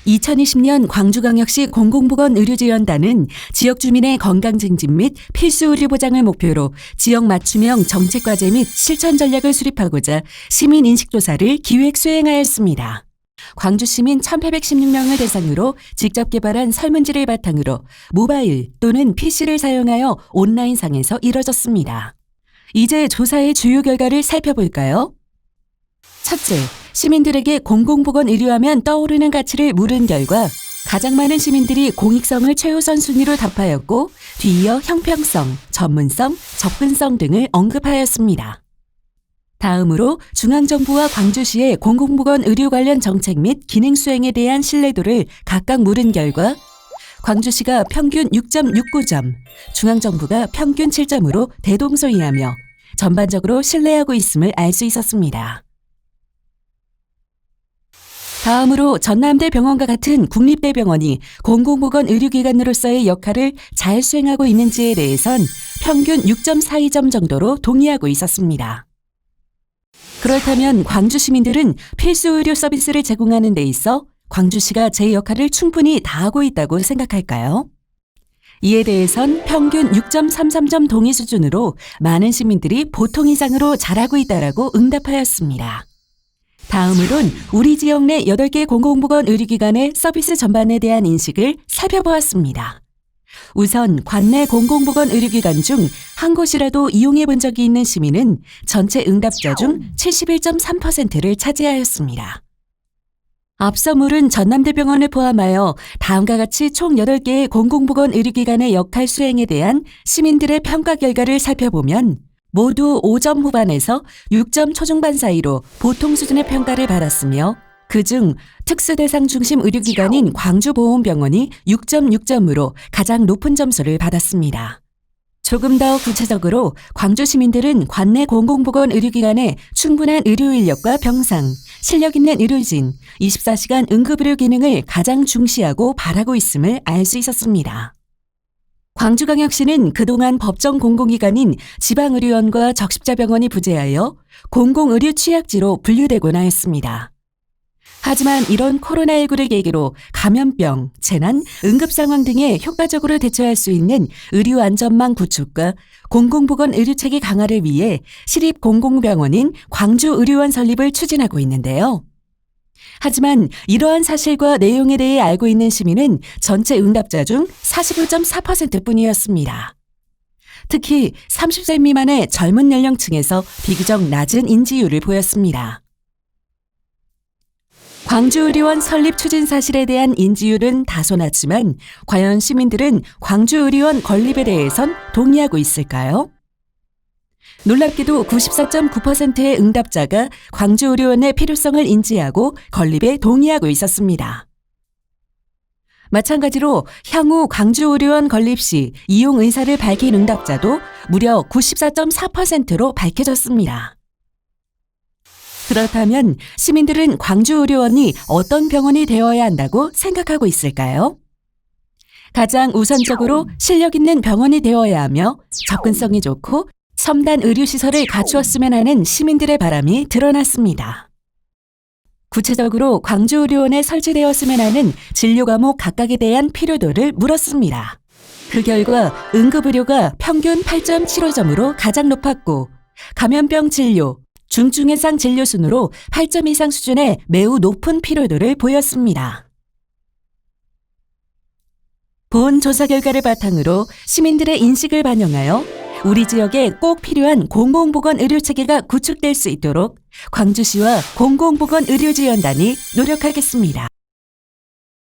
2020년 광주광역시 공공보건의료지원단은 지역 주민의 건강 증진 및 필수 의료 보장을 목표로 지역 맞춤형 정책과제 및 실천 전략을 수립하고자 시민 인식조사를 기획 수행하였습니다. 광주 시민 1,816명을 대상으로 직접 개발한 설문지를 바탕으로 모바일 또는 PC를 사용하여 온라인상에서 이뤄졌습니다. 이제 조사의 주요 결과를 살펴볼까요? 첫째, 시민들에게 공공보건 의료하면 떠오르는 가치를 물은 결과 가장 많은 시민들이 공익성을 최우선 순위로 답하였고 뒤이어 형평성, 전문성, 접근성 등을 언급하였습니다. 다음으로 중앙정부와 광주시의 공공보건 의료 관련 정책 및 기능 수행에 대한 신뢰도를 각각 물은 결과 광주시가 평균 6.69점, 중앙정부가 평균 7점으로 대동소이하며 전반적으로 신뢰하고 있음을 알 수 있었습니다. 다음으로 전남대병원과 같은 국립대병원이 공공보건 의료기관으로서의 역할을 잘 수행하고 있는지에 대해선 평균 6.42점 정도로 동의하고 있었습니다. 그렇다면 광주 시민들은 필수 의료 서비스를 제공하는 데 있어 광주시가 제 역할을 충분히 다하고 있다고 생각할까요? 이에 대해선 평균 6.33점 동의 수준으로 많은 시민들이 보통 이상으로 잘하고 있다라고 응답하였습니다. 다음으로는 우리 지역 내 8개 공공보건 의료기관의 서비스 전반에 대한 인식을 살펴보았습니다. 우선 관내 공공보건 의료기관 중 한 곳이라도 이용해 본 적이 있는 시민은 전체 응답자 중 71.3%를 차지하였습니다. 앞서 물은 전남대병원을 포함하여 다음과 같이 총 8개의 공공보건 의료기관의 역할 수행에 대한 시민들의 평가 결과를 살펴보면 모두 5점 후반에서 6점 초중반 사이로 보통 수준의 평가를 받았으며 그중 특수대상 중심 의료기관인 광주보훈병원이 6.6점으로 가장 높은 점수를 받았습니다. 조금 더 구체적으로 광주 시민들은 관내 공공보건 의료기관에 충분한 의료 인력과 병상, 실력 있는 의료진, 24시간 응급의료 기능을 가장 중시하고 바라고 있음을 알 수 있었습니다. 광주광역시는 그동안 법정 공공기관인 지방의료원과 적십자병원이 부재하여 공공의료 취약지로 분류되곤 하였습니다. 하지만 이런 코로나19를 계기로 감염병, 재난, 응급상황 등에 효과적으로 대처할 수 있는 의료안전망 구축과 공공보건 의료체계 강화를 위해 시립공공병원인 광주의료원 설립을 추진하고 있는데요. 하지만 이러한 사실과 내용에 대해 알고 있는 시민은 전체 응답자 중 45.4%뿐이었습니다. 특히 30세 미만의 젊은 연령층에서 비교적 낮은 인지율을 보였습니다. 광주의료원 설립 추진 사실에 대한 인지율은 다소 낮지만 과연 시민들은 광주의료원 건립에 대해선 동의하고 있을까요? 놀랍게도 94.9%의 응답자가 광주의료원의 필요성을 인지하고 건립에 동의하고 있었습니다. 마찬가지로 향후 광주의료원 건립 시 이용 의사를 밝힌 응답자도 무려 94.4%로 밝혀졌습니다. 그렇다면 시민들은 광주의료원이 어떤 병원이 되어야 한다고 생각하고 있을까요? 가장 우선적으로 실력 있는 병원이 되어야 하며 접근성이 좋고 첨단 의료시설을 갖추었으면 하는 시민들의 바람이 드러났습니다. 구체적으로 광주의료원에 설치되었으면 하는 진료 과목 각각에 대한 필요도를 물었습니다. 그 결과 응급의료가 평균 8.75점으로 가장 높았고 감염병 진료, 중증해상 진료 순으로 8점 이상 수준의 매우 높은 필요도를 보였습니다. 본 조사 결과를 바탕으로 시민들의 인식을 반영하여 우리 지역에 꼭 필요한 공공보건 의료체계가 구축될 수 있도록 광주시와 공공보건 의료지원단이 노력하겠습니다.